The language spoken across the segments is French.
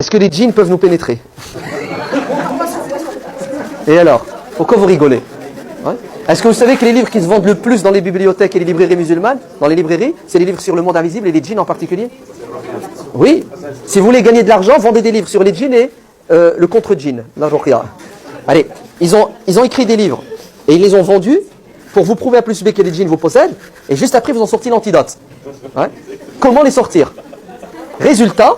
Est-ce que les djinns peuvent nous pénétrer? Et alors? Pourquoi vous rigolez? Ouais. Est-ce que vous savez que les livres qui se vendent le plus dans les bibliothèques et les librairies musulmanes, dans les librairies, c'est les livres sur le monde invisible et les djinns en particulier? Oui. Si vous voulez gagner de l'argent, vendez des livres sur les djinns et le contre-djinn, la ruqya. Allez, ils ont écrit des livres et ils les ont vendus pour vous prouver à plus B que les djinns vous possèdent, et juste après ils vous ont sorti l'antidote. Ouais. Comment les sortir? Résultat,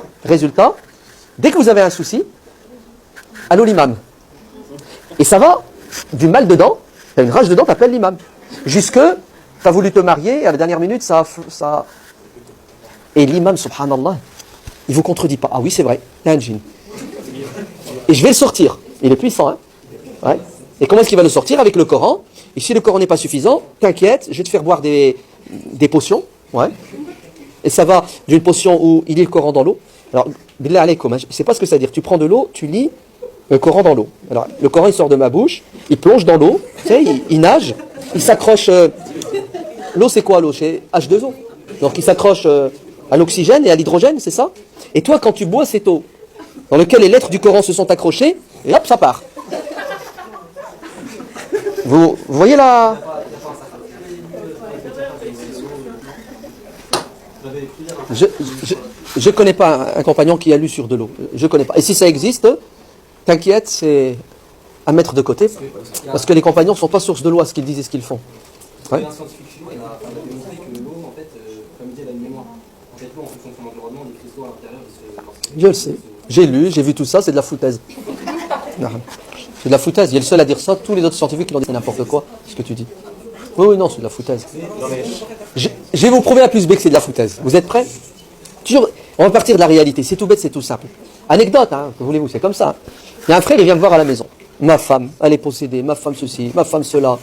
dès que vous avez un souci, allô l'imam. Et ça va, du mal dedans, t'as une rage dedans, t'appelles l'imam. Jusque, t'as voulu te marier, et à la dernière minute, ça... Et l'imam, subhanallah, il vous contredit pas. Ah oui, c'est vrai, il y a un djinn. Et je vais le sortir. Il est puissant, hein? Ouais. Et comment est-ce qu'il va le sortir? Avec le Coran. Et si le Coran n'est pas suffisant, t'inquiète, je vais te faire boire des potions. Ouais. Et ça va d'une potion où il lit le Coran dans l'eau. Alors, billah alaykoum, je ne sais pas ce que ça veut dire. Tu prends de l'eau, tu lis le Coran dans l'eau. Alors, le Coran, il sort de ma bouche, il plonge dans l'eau, tu sais, il nage, il s'accroche... L'eau, c'est quoi l'eau? C'est H2O. Donc, il s'accroche à l'oxygène et à l'hydrogène, c'est ça? Et toi, quand tu bois cette eau, dans laquelle les lettres du Coran se sont accrochées, et hop, ça part. Vous voyez là? Je ne connais pas un compagnon qui a lu sur de l'eau. Je ne connais pas. Et si ça existe, t'inquiète, c'est à mettre de côté. Parce que les compagnons ne sont pas source de loi, ce qu'ils disent et ce qu'ils font. Ouais. Je le sais. J'ai lu, j'ai vu tout ça, c'est de la foutaise. C'est de la foutaise. Il est le seul à dire ça. Tous les autres scientifiques, ils ont dit c'est n'importe quoi, ce que tu dis. Oui, non, c'est de la foutaise. Je vais vous prouver à plus B que c'est de la foutaise. Vous êtes prêts? Toujours, on va partir de la réalité. C'est tout bête, c'est tout simple. Anecdote, hein, que voulez-vous, c'est comme ça. Il y a un frère, il vient me voir à la maison. Ma femme, elle est possédée, ma femme ceci, ma femme cela.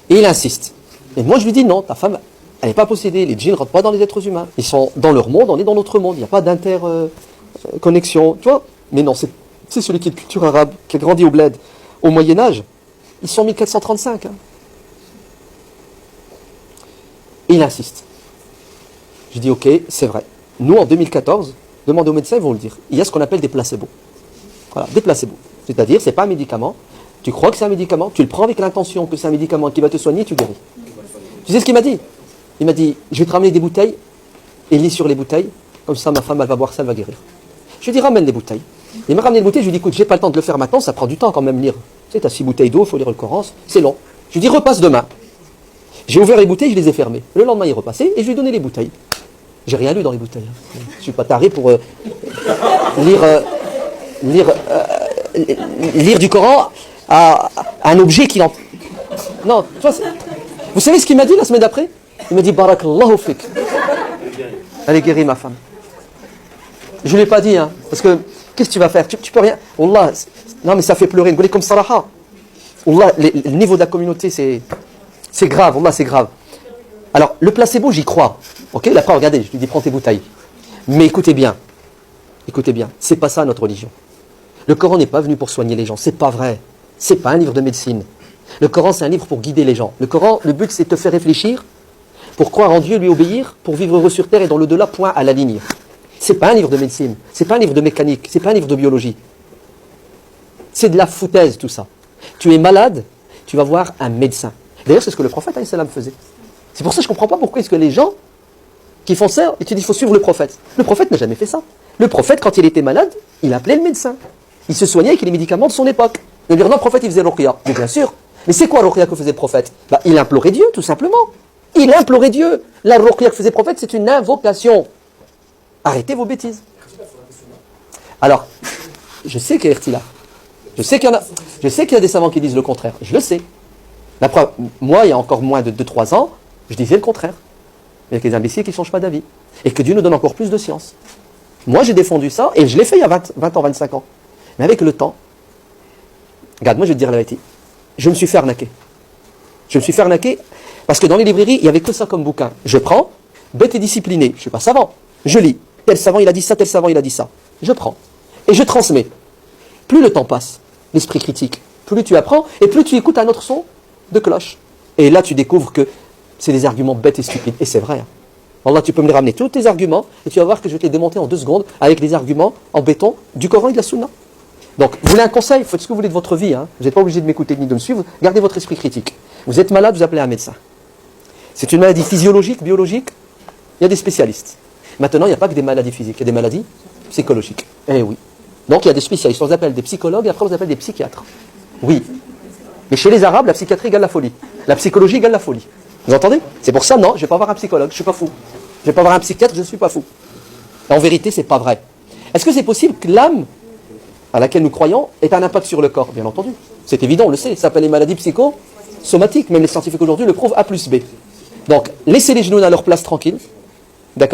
Et il insiste. Et moi, je lui dis non, ta femme, elle n'est pas possédée. Les djinns ne rentrent pas dans les êtres humains. Ils sont dans leur monde, on est dans notre monde. Il n'y a pas d'interconnexion. Tu vois? Mais non, c'est celui qui est de culture arabe, qui a grandi au bled, au Moyen-Âge. Ils sont 1435. Hein. Et il insiste. Je dis ok, c'est vrai. Nous, en 2014, demandez aux médecins, ils vont le dire. Il y a ce qu'on appelle des placebos. Voilà, des placebos. C'est-à-dire, c'est pas un médicament. Tu crois que c'est un médicament, tu le prends avec l'intention que c'est un médicament qui va te soigner, tu guéris. Tu sais ce qu'il m'a dit? Il m'a dit, je vais te ramener des bouteilles, et lis sur les bouteilles, comme ça ma femme, elle va boire ça, elle va guérir. Je lui ai dit, ramène les bouteilles. Il m'a ramené les bouteilles, je lui ai dit, écoute, j'ai pas le temps de le faire maintenant, ça prend du temps quand même lire. Tu sais, t'as 6 bouteilles d'eau, il faut lire le Coran, c'est long. Je lui ai dit, repasse demain. J'ai ouvert les bouteilles, je les ai fermées. Le lendemain, il est repassé, et je lui ai donné les bouteilles. J'ai rien lu dans les bouteilles. Je suis pas taré pour lire du Coran à un objet qui en... Non, tu vois, vous savez ce qu'il m'a dit la semaine d'après? Il m'a dit, Barakallahu fik. Elle est guérie, ma femme. Je ne l'ai pas dit, hein, parce que, qu'est-ce que tu vas faire? Tu peux rien. Wallah, non, mais ça fait pleurer. Vous voyez comme Saraha. Wallah, le niveau de la communauté, c'est grave. Wallah, c'est grave. Alors, le placebo, j'y crois. Ok, là, après, regardez, je lui dis, prends tes bouteilles. Mais écoutez bien, c'est pas ça notre religion. Le Coran n'est pas venu pour soigner les gens, c'est pas vrai. C'est pas un livre de médecine. Le Coran, c'est un livre pour guider les gens. Le Coran, le but, c'est de te faire réfléchir, pour croire en Dieu, lui obéir, pour vivre heureux sur terre et dans l'au-delà, point à la ligne. C'est pas un livre de médecine, c'est pas un livre de mécanique, c'est pas un livre de biologie. C'est de la foutaise, tout ça. Tu es malade, tu vas voir un médecin. D'ailleurs, c'est ce que le prophète alayhi salam faisait. C'est pour ça que je ne comprends pas pourquoi est-ce que les gens qui font ça, et tu dis il faut suivre le prophète. Le prophète n'a jamais fait ça. Le prophète, quand il était malade, il appelait le médecin. Il se soignait avec les médicaments de son époque. De dire non, le prophète, il faisait ruqya. Mais bien sûr. Mais c'est quoi ruqya que faisait le prophète? Il implorait Dieu, tout simplement. Il implorait Dieu. La ruqya que faisait le prophète, c'est une invocation. Arrêtez vos bêtises. Alors, je sais qu'il y a irtila. Je sais qu'il y a des savants qui disent le contraire. Je le sais. La preuve, moi, il y a encore moins de 2-3 ans, je disais le contraire. Il y a des imbéciles qui ne changent pas d'avis. Et que Dieu nous donne encore plus de science. Moi, j'ai défendu ça, et je l'ai fait il y a 20 ans, 25 ans. Mais avec le temps, regarde, moi, je vais te dire la vérité. Je me suis fait arnaquer. Je me suis fait arnaquer parce que dans les librairies, il n'y avait que ça comme bouquin. Je prends, bête et discipliné. Je ne suis pas savant. Je lis. Tel savant, il a dit ça, tel savant, il a dit ça. Je prends. Et je transmets. Plus le temps passe, l'esprit critique, plus tu apprends, et plus tu écoutes un autre son de cloche. Et là, tu découvres que c'est des arguments bêtes et stupides. Et c'est vrai. Hein. Wallah, tu peux me les ramener tous tes arguments et tu vas voir que je vais te les démonter en 2 secondes avec des arguments en béton du Coran et de la Sunna. Donc, vous voulez un conseil, faites ce que vous voulez de votre vie. Hein. Vous n'êtes pas obligé de m'écouter ni de me suivre. Gardez votre esprit critique. Vous êtes malade, vous appelez un médecin. C'est une maladie physiologique, biologique. Il y a des spécialistes. Maintenant, il n'y a pas que des maladies physiques, il y a des maladies psychologiques. Eh oui. Donc, il y a des spécialistes. On les appelle des psychologues et après, on les appelle des psychiatres. Oui. Mais chez les Arabes, la psychiatrie égale la folie. La psychologie égale la folie. Vous entendez? C'est pour ça, non, je ne vais pas voir un psychologue, je ne suis pas fou. Je ne vais pas voir un psychiatre, je ne suis pas fou. En vérité, ce n'est pas vrai. Est-ce que c'est possible que l'âme à laquelle nous croyons ait un impact sur le corps? Bien entendu. C'est évident, on le sait. Ça s'appelle les maladies psychosomatiques. Même les scientifiques aujourd'hui le prouvent A plus B. Donc, laissez les genoux à leur place tranquille. D'accord?